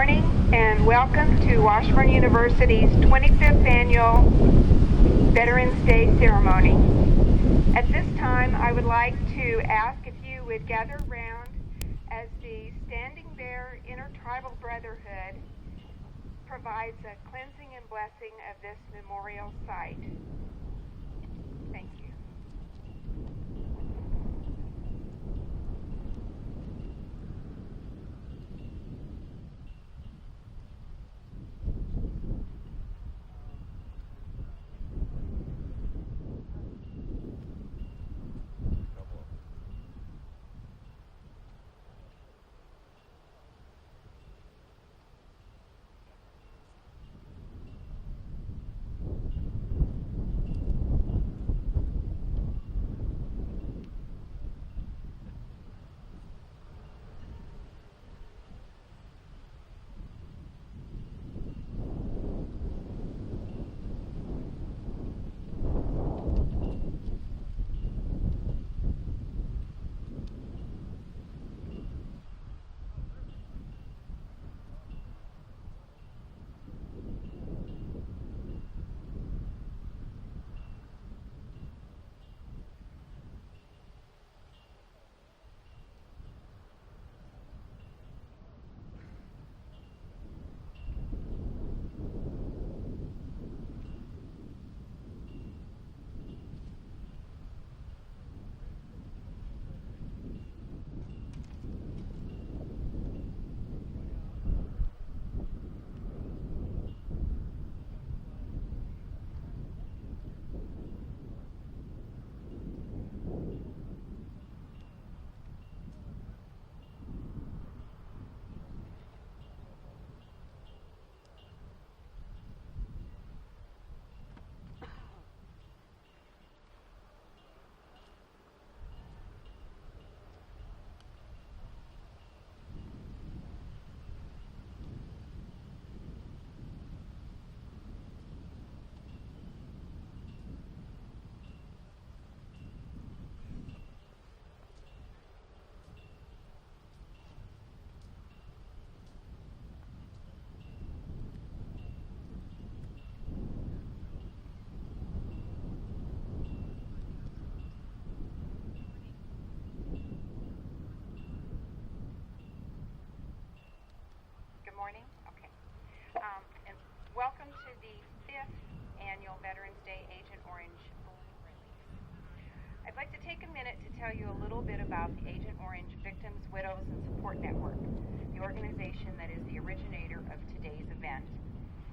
morning and welcome to Washburn University's 25th Annual Veterans Day Ceremony. At this time, I would like to ask if you would gather around as the Standing There Intertribal Brotherhood provides a cleansing and blessing of this memorial site. Thank you. Morning. Okay. And welcome to the 5th Annual Veterans Day Agent Orange balloon release. I'd like to take a minute to tell you a little bit about the Agent Orange Victims, Widows, and Support Network, the organization that is the originator of today's event,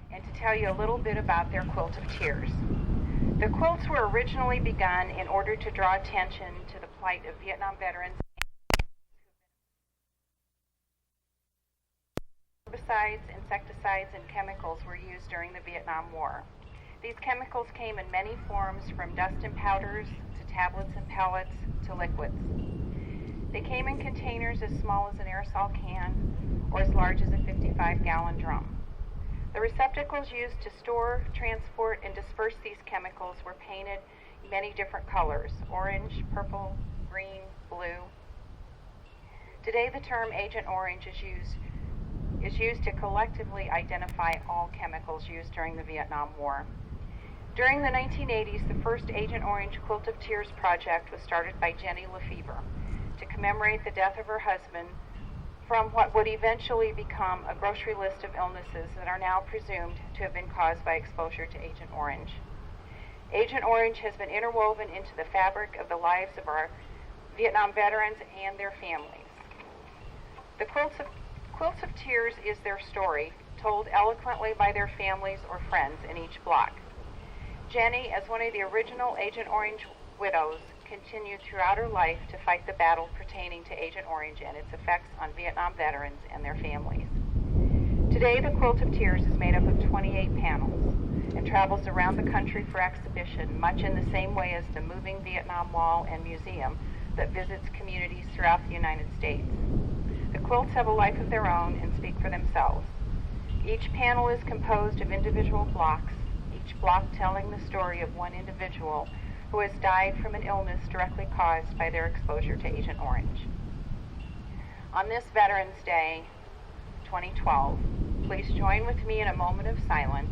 and to tell you a little bit about their Quilt of Tears. The quilts were originally begun in order to draw attention to the plight of Vietnam veterans. Herbicides, insecticides, and chemicals were used during the Vietnam War. These chemicals came in many forms, from dust and powders to tablets and pellets to liquids. They came in containers as small as an aerosol can or as large as a 55-gallon drum. The receptacles used to store, transport, and disperse these chemicals were painted many different colors: orange, purple, green, blue. Today, the term Agent Orange is used to collectively identify all chemicals used during the Vietnam War. During the 1980s, the first Agent Orange Quilt of Tears project was started by Jenny Lefevre to commemorate the death of her husband from what would eventually become a grocery list of illnesses that are now presumed to have been caused by exposure to Agent Orange. Agent Orange has been interwoven into the fabric of the lives of our Vietnam veterans and their families. The Quilts of Tears is their story, told eloquently by their families or friends in each block. Jenny, as one of the original Agent Orange widows, continued throughout her life to fight the battle pertaining to Agent Orange and its effects on Vietnam veterans and their families. Today, the Quilt of Tears is made up of 28 panels and travels around the country for exhibition, much in the same way as the moving Vietnam Wall and Museum that visits communities throughout the United States. The quilts have a life of their own and speak for themselves. Each panel is composed of individual blocks, each block telling the story of one individual who has died from an illness directly caused by their exposure to Agent Orange. On this Veterans Day, 2012. Please join with me in a moment of silence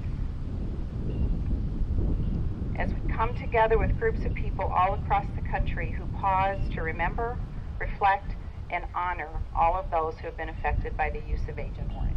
as we come together with groups of people all across the country who pause to remember, reflect, and honor all of those who have been affected by the use of Agent Orange.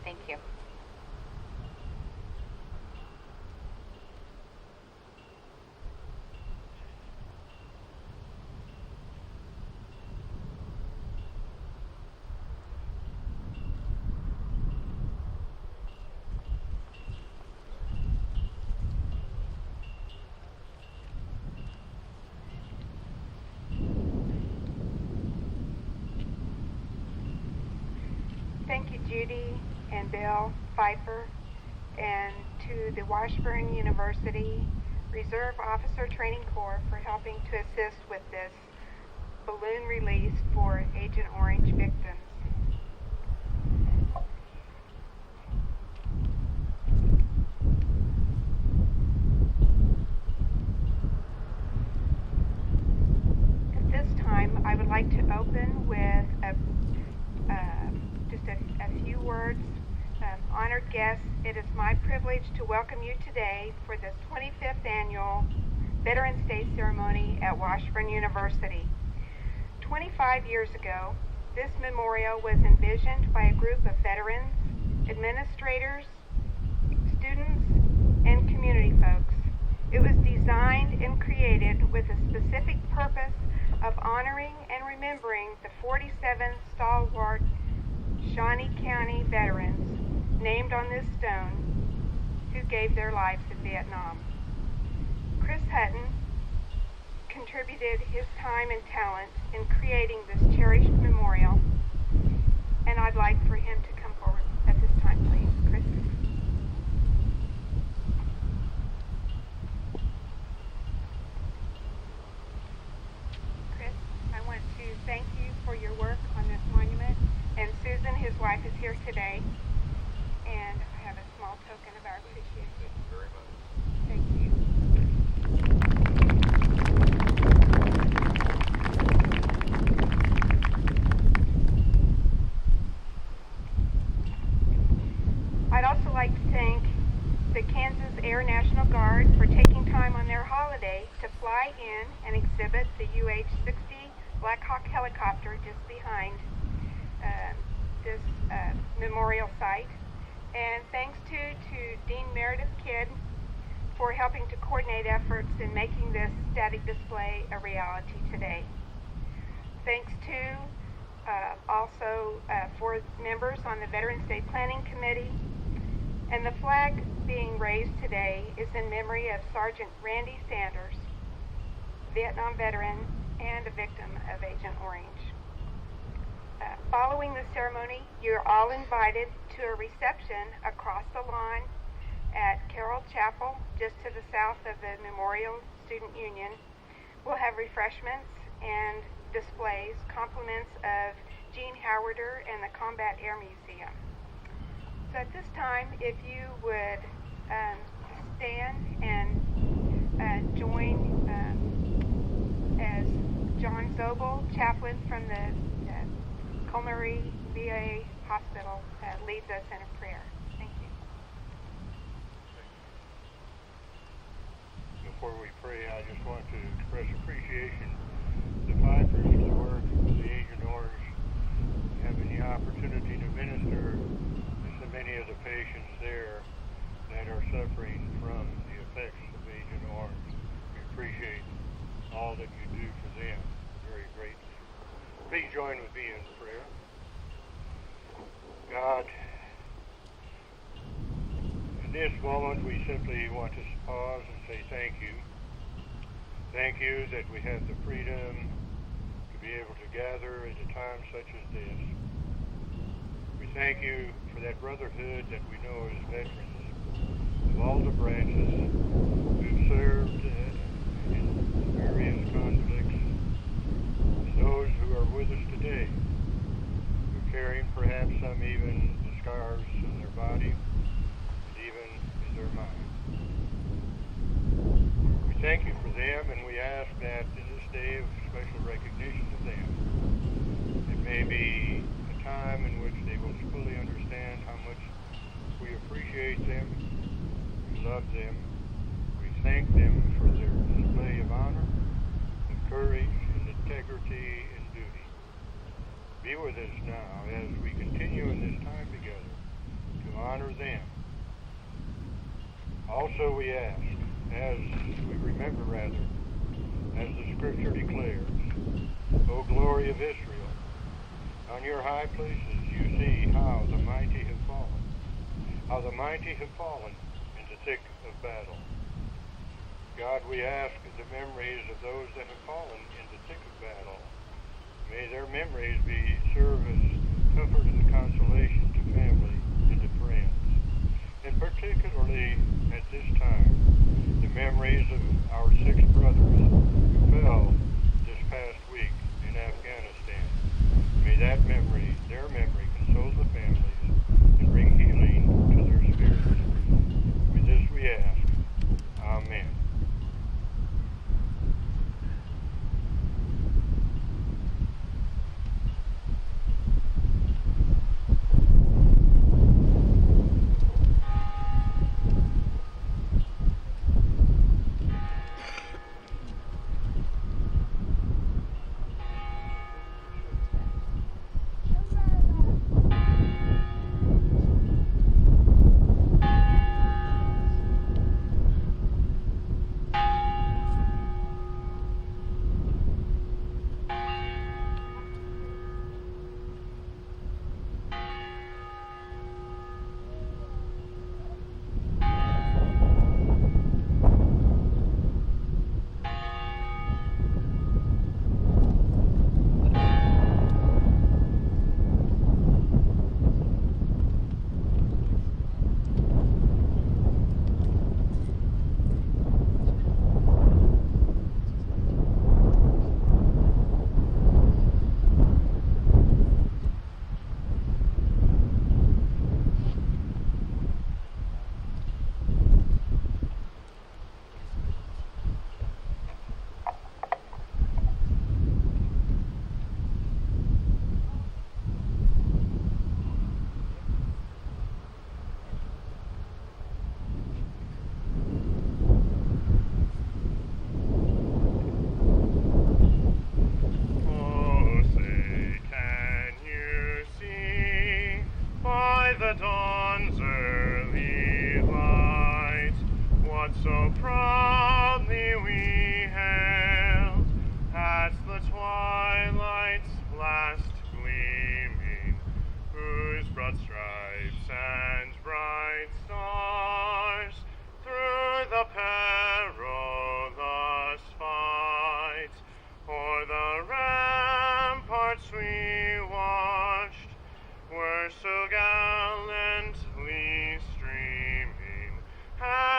Thank you. Thank you, Judy and Bill Pfeiffer, and to the Washburn University Reserve Officer Training Corps for helping to assist with this balloon release for Agent Orange victims. At this time, I would like to open with just a few words. Honored guests, it is my privilege to welcome you today for the 25th Annual Veterans Day Ceremony at Washburn University. 25 years ago, this memorial was envisioned by a group of veterans, administrators, students, and community folks. It was designed and created with a specific purpose of honoring and remembering the 47 stalwart Shawnee County veterans named on this stone who gave their lives in Vietnam. Chris Hutton contributed his time and talent in creating this cherished memorial, and I'd like for him to come forward at this time, please. Chris. Chris, I want to thank you for your work on this monument, and Susan, his wife, is here today. And I have a small token of our appreciation. Thank you very much. Thank you. I'd also like to thank the Kansas Air National Guard for taking time on their holiday to fly in and exhibit the UH-60 Black Hawk helicopter just behind this memorial site. And thanks to Dean Meredith Kidd for helping to coordinate efforts in making this static display a reality today. Thanks to also for members on the Veterans Day Planning Committee. And the flag being raised today is in memory of Sergeant Randy Sanders, Vietnam veteran and a victim of Agent Orange. Following the ceremony, you're all invited to a reception across the lawn at Carroll Chapel, just to the south of the Memorial Student Union. We'll have refreshments and displays, compliments of Gene Howarder and the Combat Air Museum. So at this time, if you would stand and join as John Zobel, chaplain from the Culmary VA Hospital, leads us in a prayer. Thank you. Before we pray, I just want to express appreciation to Pfeiffer for the work of the Agent Orange, having the opportunity to minister to so many of the patients there that are suffering from the effects of Agent Orange. We appreciate all that you do for them. Very grateful. Please join with me in prayer. God, in this moment we simply want to pause and say thank you. Thank you that we have the freedom to be able to gather at a time such as this. We thank you for that brotherhood that we know as veterans of all the branches who've served in various conflicts, and those who are with us today. and perhaps some even the scars in their body, and even in their mind. We thank you for them, and we ask that in this day of special recognition of them, it may be a time in which they will fully understand how much we appreciate them, we love them, we thank them for their display of honor, of courage, and integrity and duty. Be with us now as we continue in this time together to honor them. Also we ask, as we remember rather, as the scripture declares, O glory of Israel, on your high places you see how the mighty have fallen in the thick of battle. God, we ask the memories of those that have fallen in the thick of battle. May their memories serve as comfort and consolation to family and to friends. And particularly at this time, the memories of our 6 brothers who fell this past week in Afghanistan. May their memory console the families and bring healing to their spirits. With this we ask, Amen.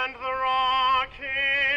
And the rocky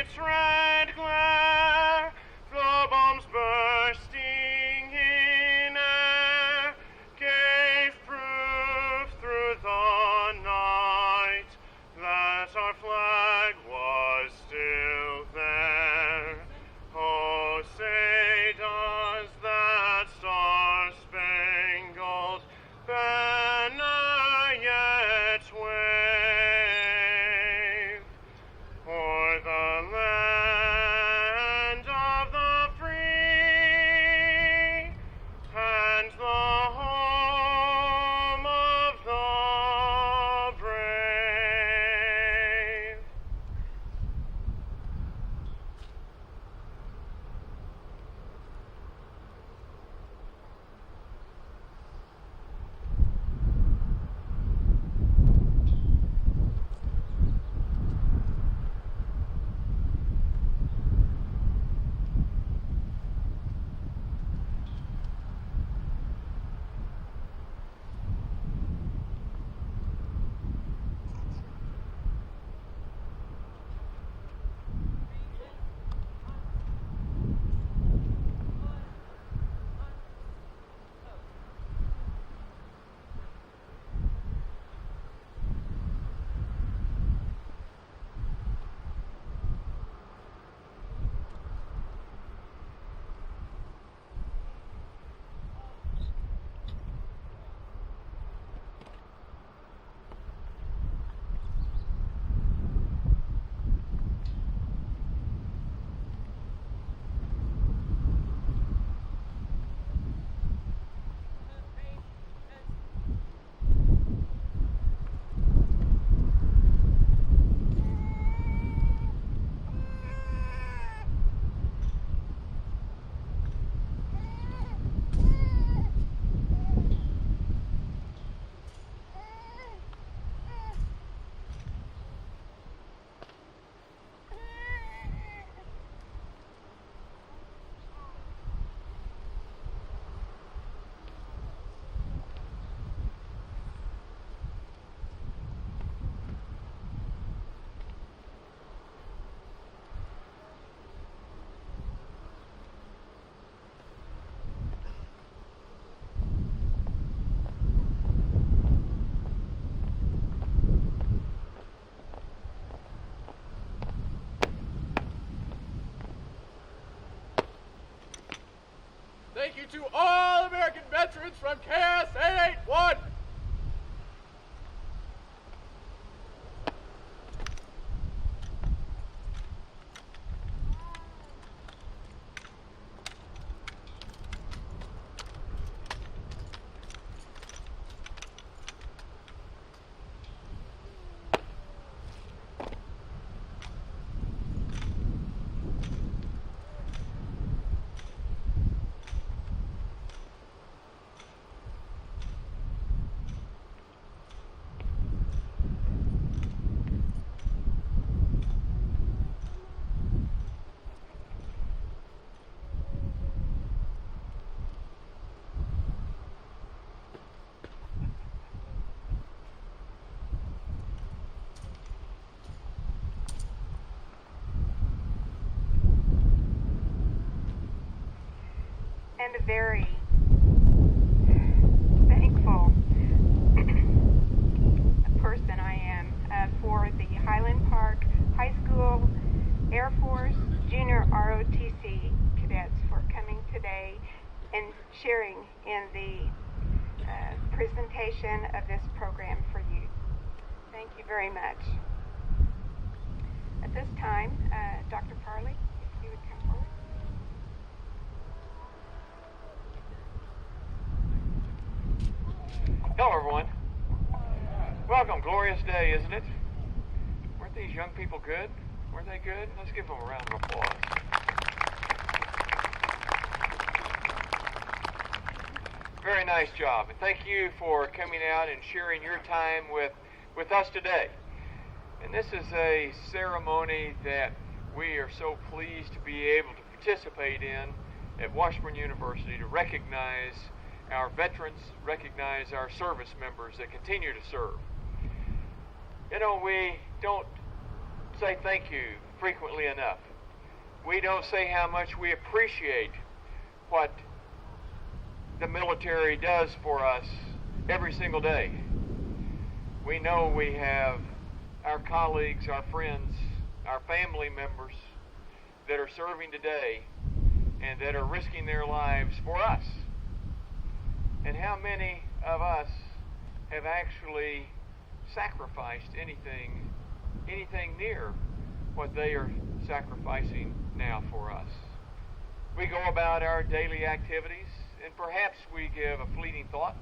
from KS 881. And a very thankful person I am for the Highland Park High School Air Force Junior ROTC cadets for coming today and sharing in the presentation of this program for you. Thank you very much. At this time, Dr. Parley, if you would come forward. Hello, everyone. Welcome. Glorious day, isn't it? Weren't these young people good? Weren't they good? Let's give them a round of applause. Very nice job. And thank you for coming out and sharing your time with us today. And this is a ceremony that we are so pleased to be able to participate in at Washburn University to recognize our veterans, recognize our service members that continue to serve. You know, we don't say thank you frequently enough. We don't say how much we appreciate what the military does for us every single day. We know we have our colleagues, our friends, our family members that are serving today and that are risking their lives for us. And how many of us have actually sacrificed anything near what they are sacrificing now for us? We go about our daily activities, and perhaps we give a fleeting thought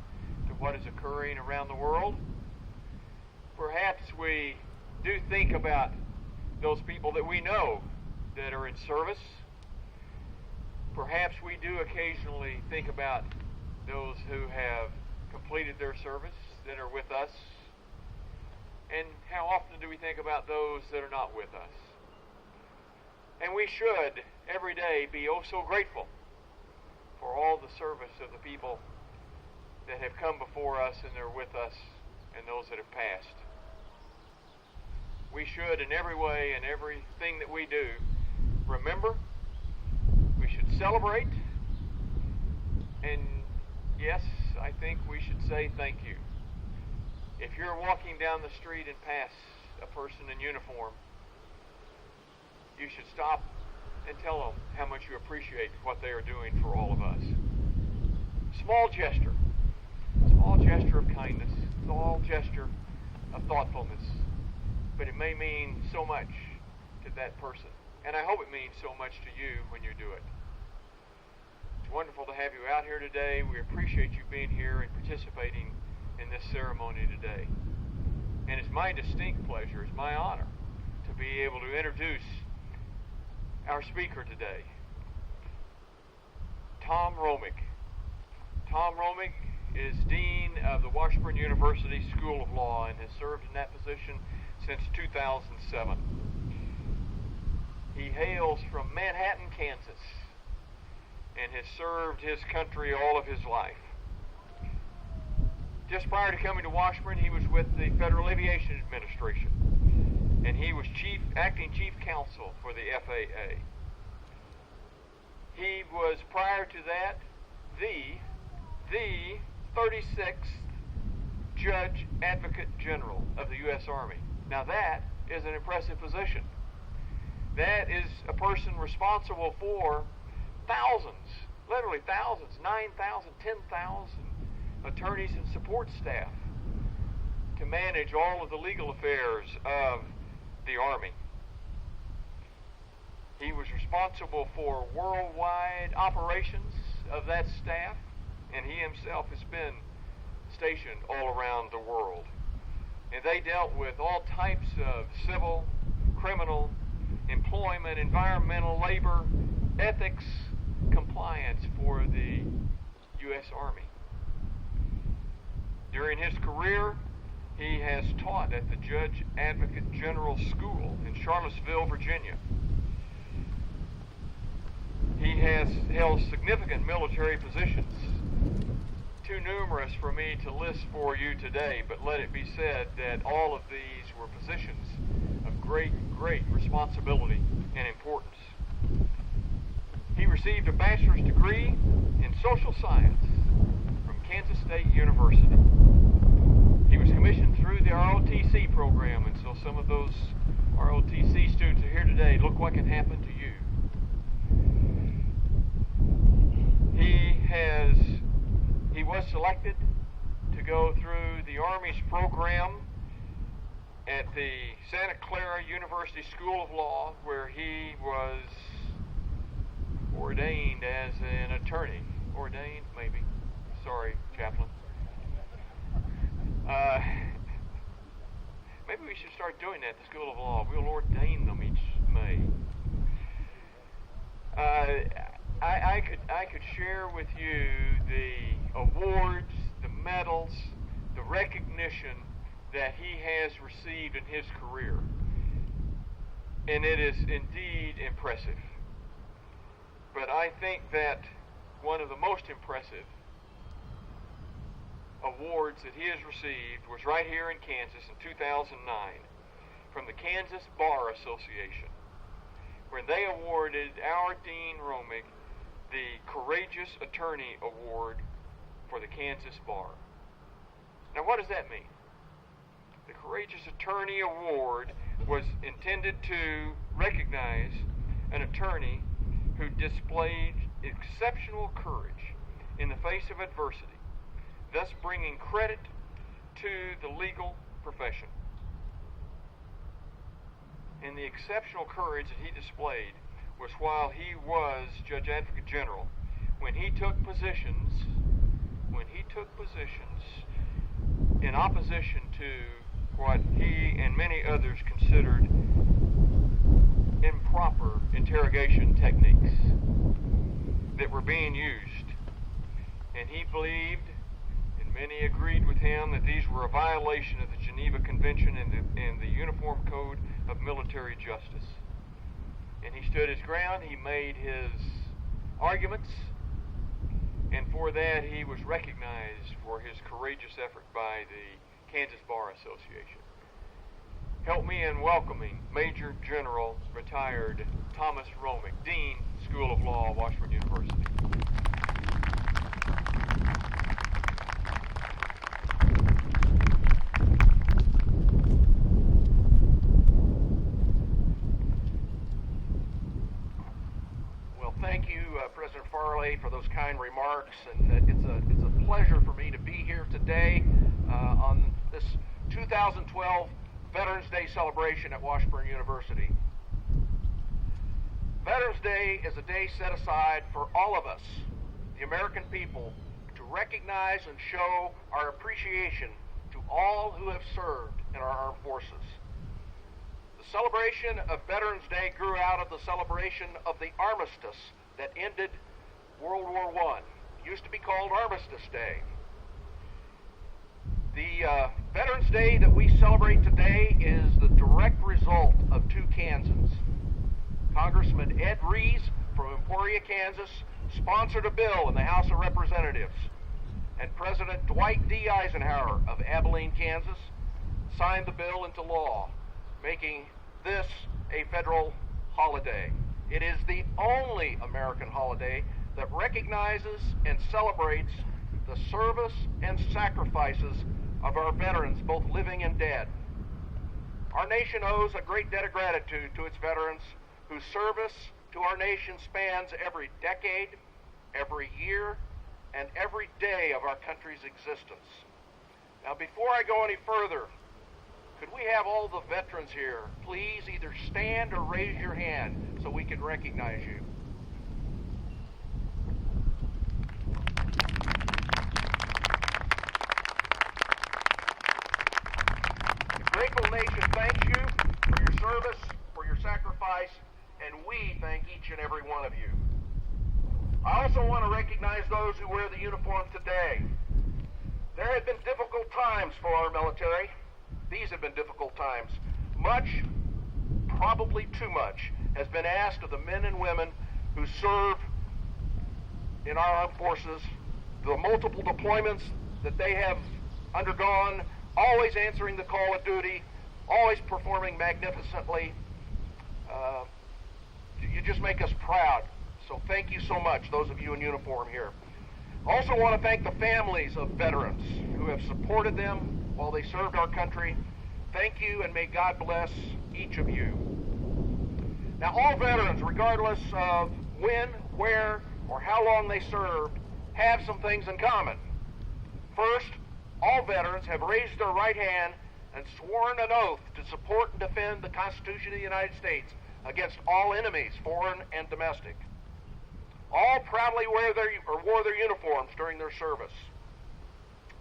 to what is occurring around the world. Perhaps we do think about those people that we know that are in service. Perhaps we do occasionally think about those who have completed their service that are with us. And how often do we think about those that are not with us? And we should every day be oh so grateful for all the service of the people that have come before us and they're with us and those that have passed. We should in every way and everything that we do remember, we should celebrate, and yes, I think we should say thank you. If you're walking down the street and pass a person in uniform, you should stop and tell them how much you appreciate what they are doing for all of us. Small gesture of kindness, small gesture of thoughtfulness, but it may mean so much to that person. And I hope it means so much to you when you do it. It's wonderful to have you out here today. We appreciate you being here and participating in this ceremony today. And it's my distinct pleasure, it's my honor to be able to introduce our speaker today, Tom Romick. Tom Romick is Dean of the Washburn University School of Law and has served in that position since 2007. He hails from Manhattan, Kansas, and has served his country all of his life. Just prior to coming to Washburn, he was with the Federal Aviation Administration, and he was acting chief counsel for the FAA. He was, prior to that, the 36th Judge Advocate General of the U.S. Army. Now that is an impressive position. That is a person responsible for thousands, literally thousands, 9,000, 10,000 attorneys and support staff to manage all of the legal affairs of the Army. He was responsible for worldwide operations of that staff, and he himself has been stationed all around the world. And they dealt with all types of civil, criminal, employment, environmental, labor, ethics, compliance for the U.S. Army. During his career, he has taught at the Judge Advocate General School in Charlottesville, Virginia. He has held significant military positions, too numerous for me to list for you today, but let it be said that all of these were positions of great responsibility and importance. He received a bachelor's degree in social science from Kansas State University. He was commissioned through the ROTC program, and so some of those ROTC students are here today. Look what can happen to you. He was selected to go through the Army's program at the Santa Clara University School of Law, where he was ordained as an attorney. Ordained, maybe. Sorry, chaplain. Maybe we should start doing that at the School of Law. We'll ordain them each May. I could share with you the awards, the medals, the recognition that he has received in his career. And it is indeed impressive. But I think that one of the most impressive awards that he has received was right here in Kansas in 2009 from the Kansas Bar Association, where they awarded our Dean Romick the Courageous Attorney Award for the Kansas Bar. Now, what does that mean? The Courageous Attorney Award was intended to recognize an attorney who displayed exceptional courage in the face of adversity, thus bringing credit to the legal profession. And the exceptional courage that he displayed was while he was Judge Advocate General, when he took positions in opposition to what he and many others considered improper interrogation techniques that were being used. And he believed, and many agreed with him, that these were a violation of the Geneva Convention and the Uniform Code of Military Justice. And he stood his ground, he made his arguments, and for that he was recognized for his courageous effort by the Kansas Bar Association. Help me in welcoming Major General retired Thomas Romick, Dean, School of Law, Washburn University. Thank you, President Farley, for those kind remarks, and it's a pleasure for me to be here today on this 2012 Veterans Day celebration at Washburn University. Veterans Day is a day set aside for all of us, the American people, to recognize and show our appreciation to all who have served in our armed forces. The celebration of Veterans Day grew out of the celebration of the armistice that ended World War I. It used to be called Armistice Day. The Veterans Day that we celebrate today is the direct result of two Kansans. Congressman Ed Rees from Emporia, Kansas, sponsored a bill in the House of Representatives, and President Dwight D. Eisenhower of Abilene, Kansas, signed the bill into law, making this a federal holiday. It is the only American holiday that recognizes and celebrates the service and sacrifices of our veterans, both living and dead. Our nation owes a great debt of gratitude to its veterans, whose service to our nation spans every decade, every year, and every day of our country's existence. Now, before I go any further, could we have all the veterans here please either stand or raise your hand so we can recognize you? The grateful nation thanks you for your service, for your sacrifice, and we thank each and every one of you. I also want to recognize those who wear the uniform today. There have been difficult times for our military. These have been difficult times. Much, probably too much, has been asked of the men and women who serve in our armed forces, the multiple deployments that they have undergone, always answering the call of duty, always performing magnificently. You just make us proud. So thank you so much, those of you in uniform here. Also want to thank the families of veterans who have supported them while they served our country. Thank you, and may God bless each of you. Now, all veterans, regardless of when, where, or how long they served, have some things in common. First, all veterans have raised their right hand and sworn an oath to support and defend the Constitution of the United States against all enemies, foreign and domestic. All proudly wore their uniforms during their service.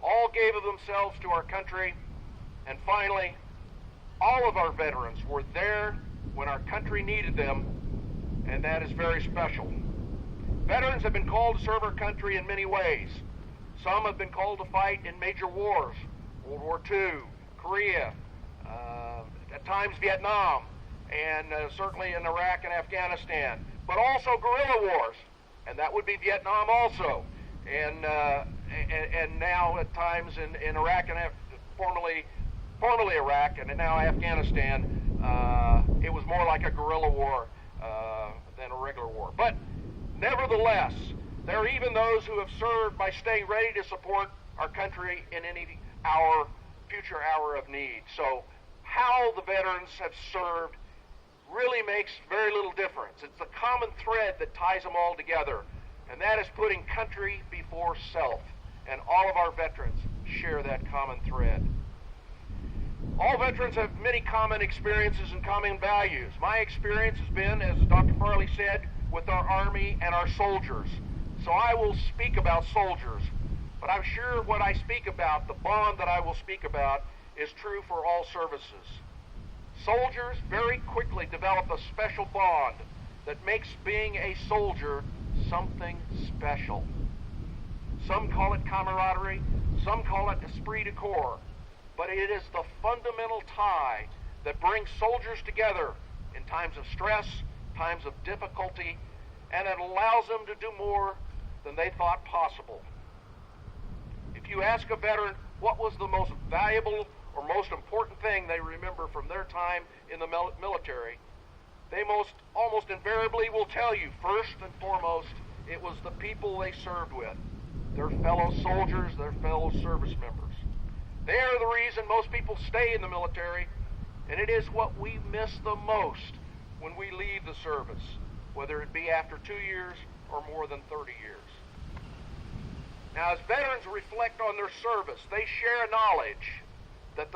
All gave of themselves to our country. And finally, all of our veterans were there when our country needed them, and that is very special. Veterans have been called to serve our country in many ways. Some have been called to fight in major wars, World War II, Korea, at times Vietnam, and certainly in Iraq and Afghanistan, but also guerrilla wars, and that would be Vietnam also, and now at times in Iraq and formerly Iraq and now Afghanistan, it was more like a guerrilla war than a regular war. But nevertheless, there are even those who have served by staying ready to support our country in any future hour of need. So how the veterans have served really makes very little difference. It's the common thread that ties them all together, and that is putting country before self. And all of our veterans share that common thread. All veterans have many common experiences and common values. My experience has been, as Dr. Farley said, with our Army and our soldiers. So I will speak about soldiers, but I'm sure what I speak about, the bond that I will speak about, is true for all services. Soldiers very quickly develop a special bond that makes being a soldier something special. Some call it camaraderie, some call it esprit de corps, but it is the fundamental tie that brings soldiers together in times of stress, times of difficulty, and it allows them to do more than they thought possible. If you ask a veteran what was the most valuable or most important thing they remember from their time in the military, they almost invariably will tell you, first and foremost, it was the people they served with, their fellow soldiers, their fellow service members. They are the reason most people stay in the military, and it is what we miss the most when we leave the service, whether it be after 2 years or more than 30 years. Now, as veterans reflect on their service, they share knowledge that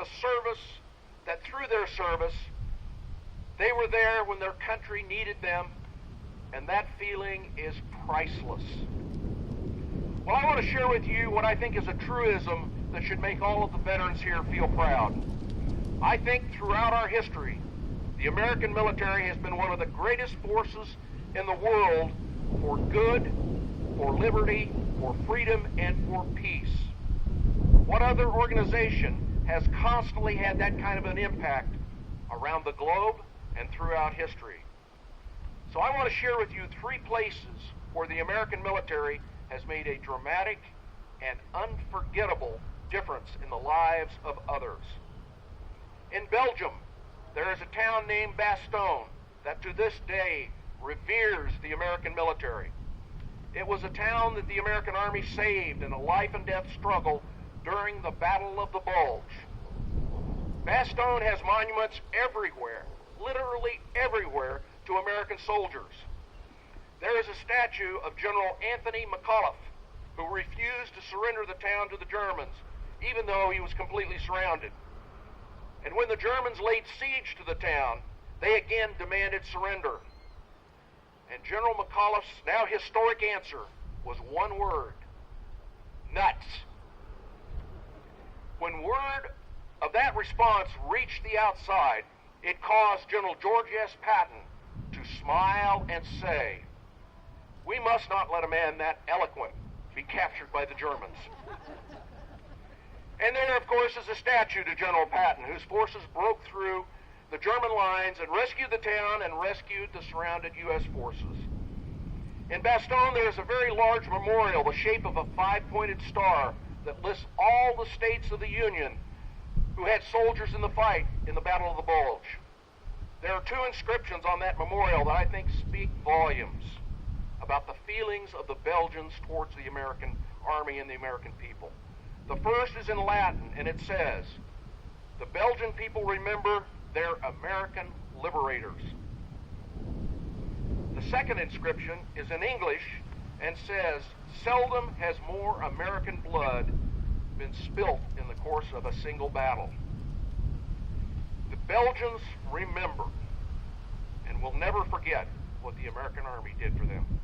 through their service, they were there when their country needed them, and that feeling is priceless. Well, I want to share with you what I think is a truism that should make all of the veterans here feel proud. I think throughout our history, the American military has been one of the greatest forces in the world for good, for liberty, for freedom, and for peace. What other organization has constantly had that kind of an impact around the globe and throughout history? So I want to share with you 3 places where the American military has made a dramatic and unforgettable difference in the lives of others. In Belgium, there is a town named Bastogne that to this day reveres the American military. It was a town that the American Army saved in a life and death struggle during the Battle of the Bulge. Bastogne has monuments everywhere, literally everywhere, to American soldiers. There is a statue of General Anthony McAuliffe, who refused to surrender the town to the Germans, even though he was completely surrounded. And when the Germans laid siege to the town, they again demanded surrender. And General McAuliffe's now historic answer was one word: nuts. When word of that response reached the outside, it caused General George S. Patton to smile and say, "We must not let a man that eloquent be captured by the Germans." And there, of course, is a statue to General Patton, whose forces broke through the German lines and rescued the town and rescued the surrounded U.S. forces. In Bastogne, there is a very large memorial, the shape of a five-pointed star, that lists all the states of the Union who had soldiers in the fight in the Battle of the Bulge. There are two inscriptions on that memorial that I think speak volumes about the feelings of the Belgians towards the American army and the American people. The first is in Latin, and it says, "The Belgian people remember their American liberators." The second inscription is in English and says, "Seldom has more American blood been spilt in the course of a single battle." The Belgians remember and will never forget what the American army did for them.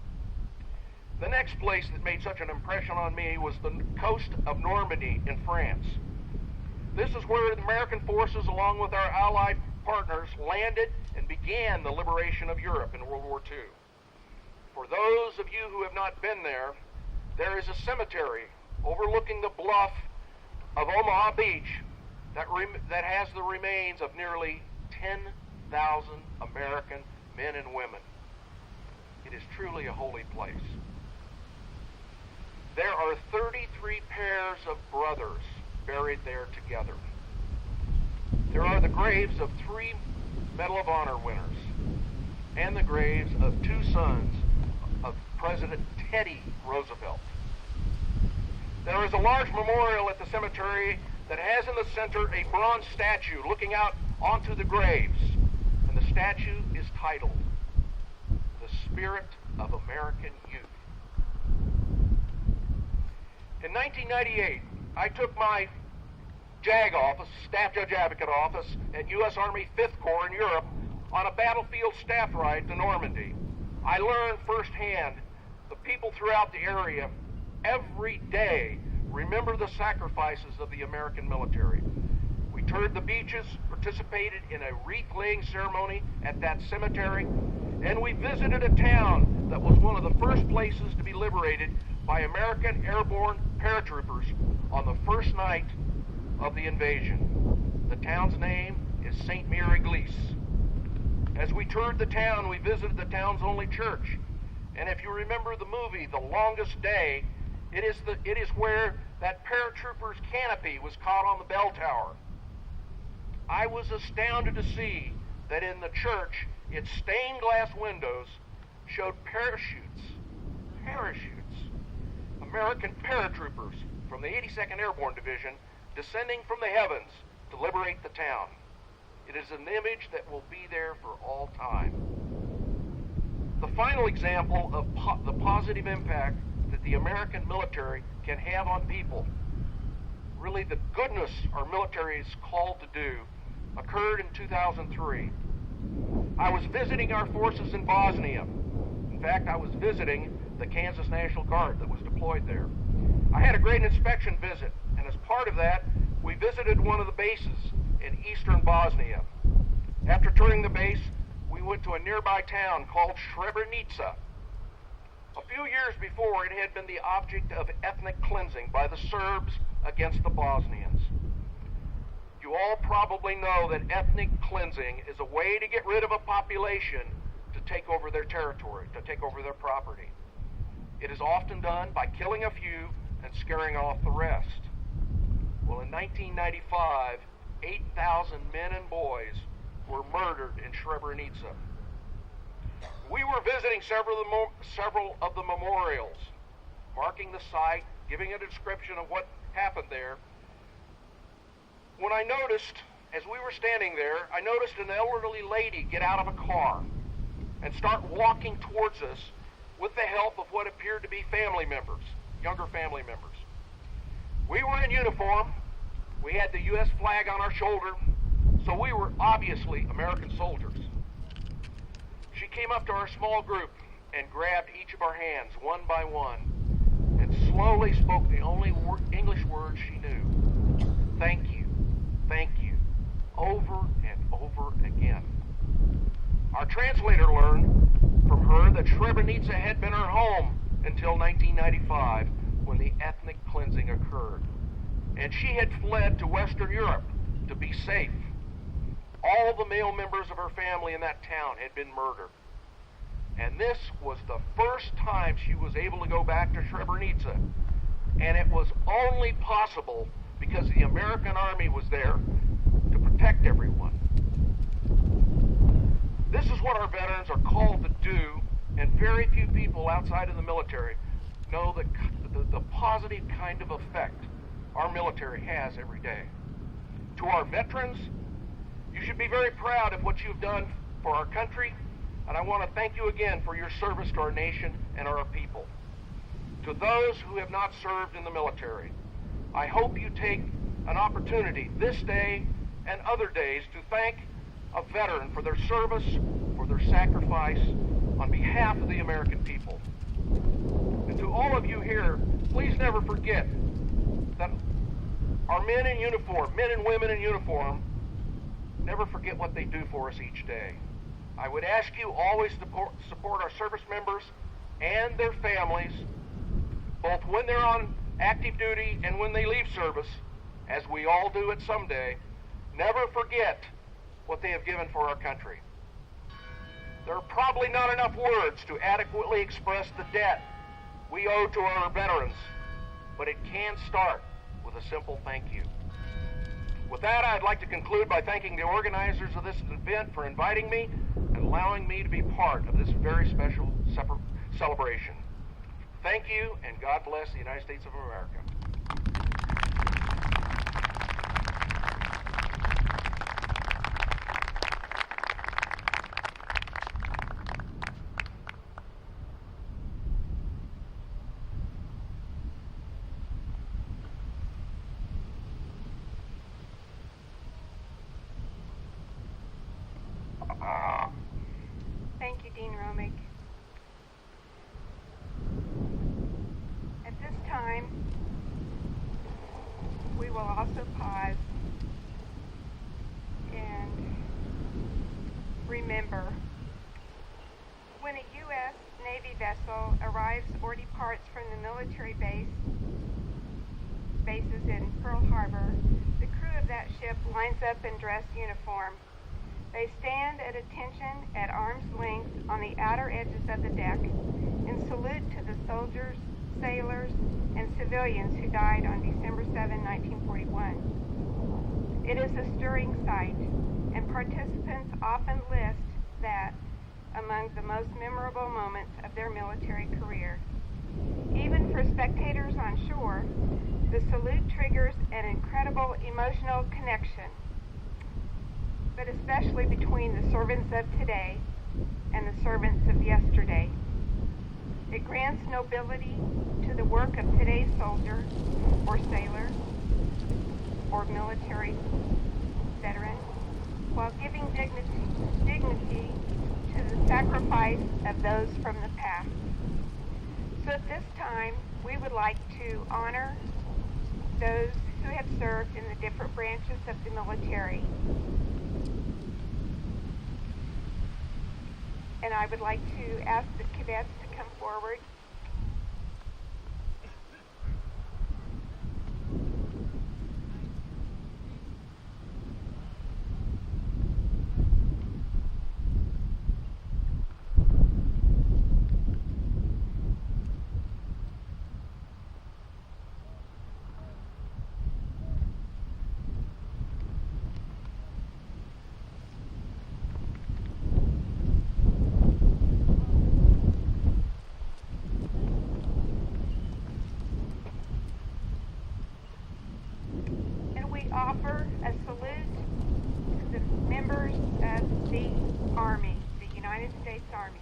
The next place that made such an impression on me was the coast of Normandy in France. This is where the American forces, along with our Allied partners, landed and began the liberation of Europe in World War II. For those of you who have not been there, there is a cemetery overlooking the bluff of Omaha Beach that has the remains of nearly 10,000 American men and women. It is truly a holy place. There are 33 pairs of brothers buried there together. There are the graves of 3 Medal of Honor winners and the graves of 2 sons of President Teddy Roosevelt. There is a large memorial at the cemetery that has in the center a bronze statue looking out onto the graves, and the statue is titled, "The Spirit of American Youth." In 1998, I took my JAG office, Staff Judge Advocate office, at U.S. Army 5th Corps in Europe on a battlefield staff ride to Normandy. I learned firsthand the people throughout the area every day remember the sacrifices of the American military. We toured the beaches, participated in a wreath-laying ceremony at that cemetery, and we visited a town that was one of the first places to be liberated by American airborne paratroopers on the first night of the invasion. The town's name is St. Mary-Glisse. As we toured the town, we visited the town's only church. And if you remember the movie, The Longest Day, it is where that paratrooper's canopy was caught on the bell tower. I was astounded to see that in the church, its stained glass windows showed parachutes, American paratroopers from the 82nd Airborne Division descending from the heavens to liberate the town. It is an image that will be there for all time. The final example of the positive impact that the American military can have on people, really the goodness our military is called to do, occurred in 2003. I was visiting our forces in Bosnia. In fact, I was visiting the Kansas National Guard that was deployed there. I had a great inspection visit, and as part of that, we visited one of the bases in eastern Bosnia. After touring the base, we went to a nearby town called Srebrenica. A few years before, it had been the object of ethnic cleansing by the Serbs against the Bosnians. You all probably know that ethnic cleansing is a way to get rid of a population to take over their territory, to take over their property. It is often done by killing a few and scaring off the rest. Well, in 1995, 8,000 men and boys were murdered in Srebrenica. We were visiting several of the memorials, marking the site, giving a description of what happened there. When I noticed, as we were standing there, I noticed an elderly lady get out of a car and start walking towards us with the help of what appeared to be family members, younger family members. We were in uniform. We had the U.S. flag on our shoulder, so we were obviously American soldiers. She came up to our small group and grabbed each of our hands one by one and slowly spoke the only English words she knew. Thank you, over and over again. Our translator learned from her that Srebrenica had been her home until 1995, when the ethnic cleansing occurred. And she had fled to Western Europe to be safe. All the male members of her family in that town had been murdered. And this was the first time she was able to go back to Srebrenica. And it was only possible because the American army was there to protect everyone. This is what our veterans are called to do, and very few people outside of the military know the positive kind of effect our military has every day. To our veterans, you should be very proud of what you've done for our country, and I want to thank you again for your service to our nation and our people. To those who have not served in the military, I hope you take an opportunity this day and other days to thank a veteran for their service, for their sacrifice on behalf of the American people. And to all of you here, please never forget that our men in uniform, men and women in uniform, never forget what they do for us each day. I would ask you always to support our service members and their families, both when they're on active duty and when they leave service, as we all do it someday. Never forget what they have given for our country. There are probably not enough words to adequately express the debt we owe to our veterans, but it can start with a simple thank you. With that, I'd like to conclude by thanking the organizers of this event for inviting me and allowing me to be part of this very special celebration. Thank you, and God bless the United States of America. Thank you, Dean Romick. At this time, we will also pause and remember. When a U.S. Navy vessel arrives or departs from the military bases in Pearl Harbor, the crew of that ship lines up in dress uniform. They stand at attention at arm's length on the outer edges of the deck in salute to the soldiers, sailors, and civilians who died on December 7, 1941. It is a stirring sight, and participants often list that among the most memorable moments of their military career. Even for spectators on shore, the salute triggers an incredible emotional connection, but especially between the servants of today and the servants of yesterday. It grants nobility to the work of today's soldier or sailor or military veteran, while giving dignity to the sacrifice of those from the past. So at this time, we would like to honor those who have served in the different branches of the military. And I would like to ask the cadets to come forward. Offer a salute to the members of the Army, the United States Army.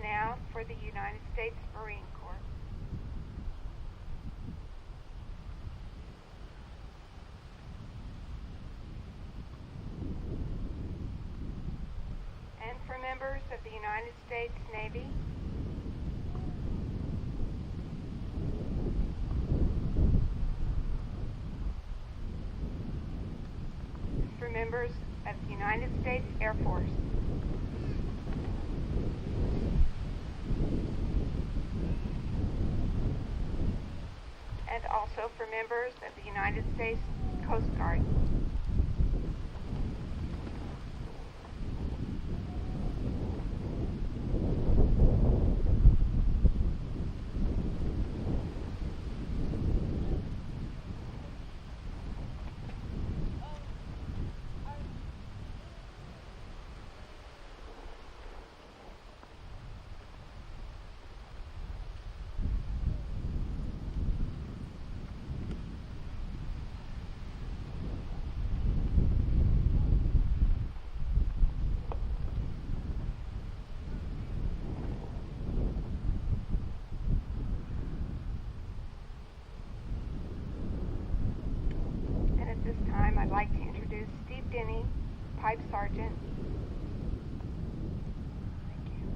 now for the United States Marine Corps. And for members of the United States Navy. For members of the United States Air Force. And also for members of the United States Coast Guard. I'd like to introduce Steve Denny, Pipe Sergeant. Thank you.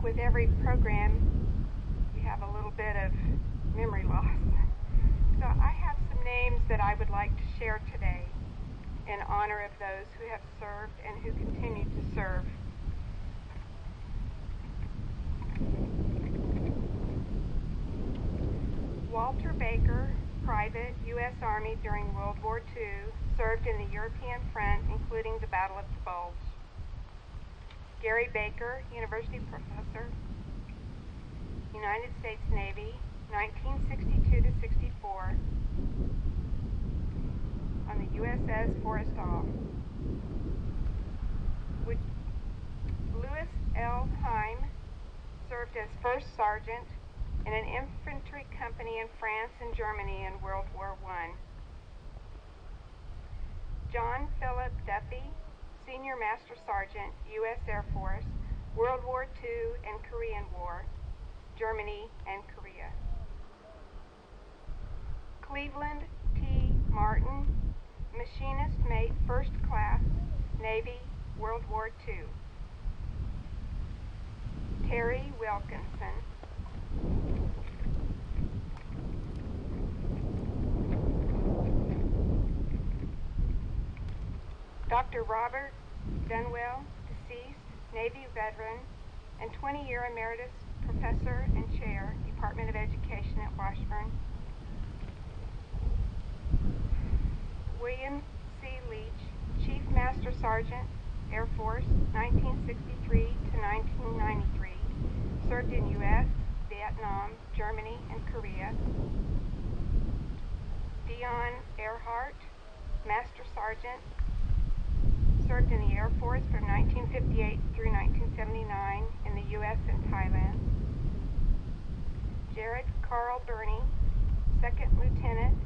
with every program, you have a little bit of memory loss. So I have some names that I would like to share today in honor of those who have served and who continue to serve. Walter Baker, private, U.S. Army during World War II, served in the European front, including the Battle of the Bulge. Gary Baker, university professor, United States Navy, 1962 to 64, on the USS Forrestal. Louis L. Heim served as first sergeant in an infantry company in France and Germany in World War I. John Philip Duffy, Senior Master Sergeant, U.S. Air Force, World War II and Korean War, Germany and Korea. Cleveland T. Martin, Machinist Mate First Class, Navy, World War II. Terry Wilkinson. Dr. Robert Dunwell, deceased, Navy veteran, and 20-year emeritus professor and chair, Department of Education at Washburn. William C. Leach, Chief Master Sergeant, Air Force, 1963 to 1993, served in U.S., Vietnam, Germany, and Korea. Dion Earhart, Master Sergeant, served in the Air Force from 1958 through 1979 in the U.S. and Thailand. Jared Carl Burney, Second Lieutenant,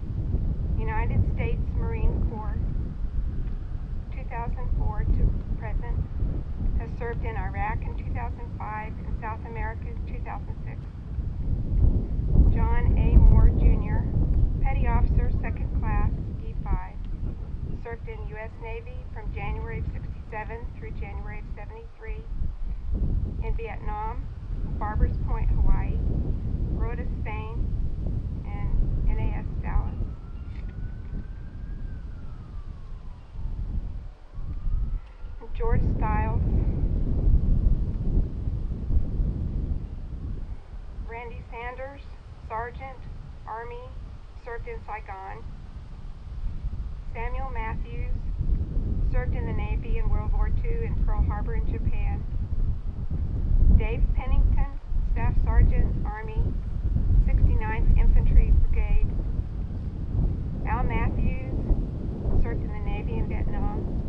United States Marine Corps, 2004 to present, has served in Iraq in 2005 and South America in 2006. John A. Moore, Jr., Petty Officer, Second Class, E5, served in U.S. Navy from January of 67 through January of 73, in Vietnam, Barbers Point, Hawaii, Rota, Spain, and NAS Dallas. George Stiles, Randy Sanders, Sergeant, Army, served in Saigon. Samuel Matthews, served in the Navy in World War II in Pearl Harbor in Japan. Dave Pennington, Staff Sergeant, Army, 69th Infantry Brigade. Al Matthews, served in the Navy in Vietnam.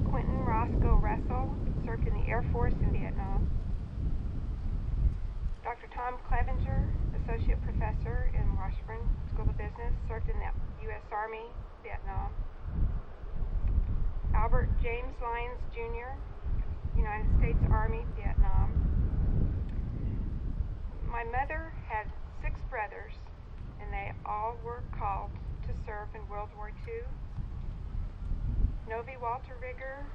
Quentin Roscoe Russell, served in the Air Force in Vietnam. Dr. Tom Clevenger, Associate Professor in Washburn School of Business, served in the U.S. Army, Vietnam. Albert James Lyons, Jr., United States Army, Vietnam. My mother had 6 brothers, and they all were called to serve in World War II. Novi Walter Rigger,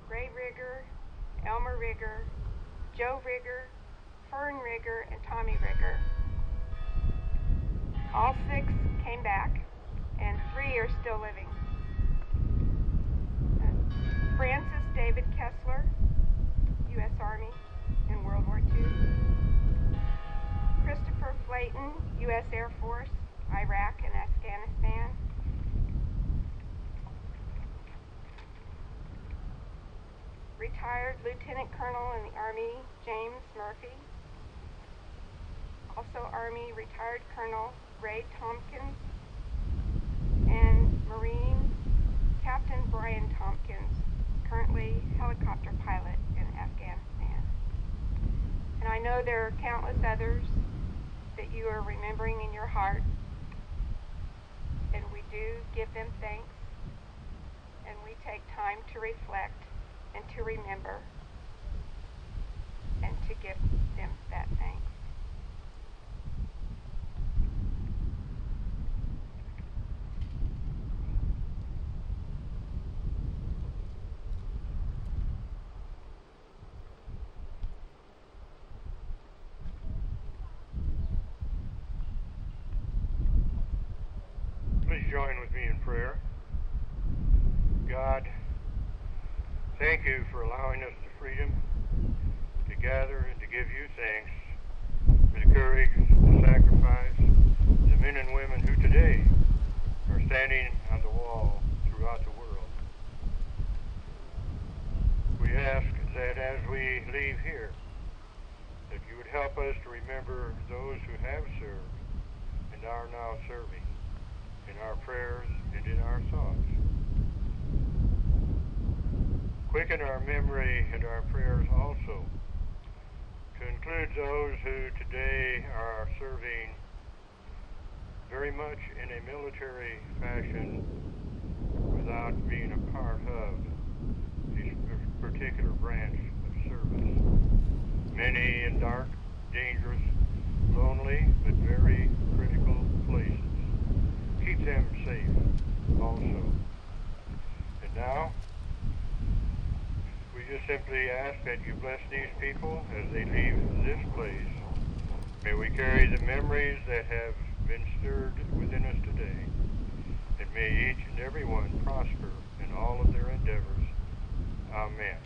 Ray Rigger, Elmer Rigger, Joe Rigger, Fern Rigger, and Tommy Rigger. All 6 came back, and 3 are still living. Francis David Kessler, U.S. Army in World War II. Christopher Flayton, U.S. Air Force, Iraq and Afghanistan. Retired Lieutenant Colonel in the Army, James Murphy. Also Army Retired Colonel Ray Tompkins. And Marine Captain Brian Tompkins, currently helicopter pilot in Afghanistan. And I know there are countless others that you are remembering in your heart, and we do give them thanks, and we take time to reflect and to remember and to give them that thanks. join with me in prayer? God, thank you for allowing us the freedom to gather and to give you thanks for the courage, the sacrifice, the men and women who today are standing on the wall throughout the world. We ask that as we leave here, that you would help us to remember those who have served and are now serving in our prayers and in our thoughts. Quicken our memory and our prayers also to include those who today are serving very much in a military fashion without being a part of this particular branch of service. Many in dark, dangerous, lonely, but very critical places. Keep them safe also. And now, we just simply ask that you bless these people as they leave this place. May we carry the memories that have been stirred within us today, and may each and every one prosper in all of their endeavors. Amen.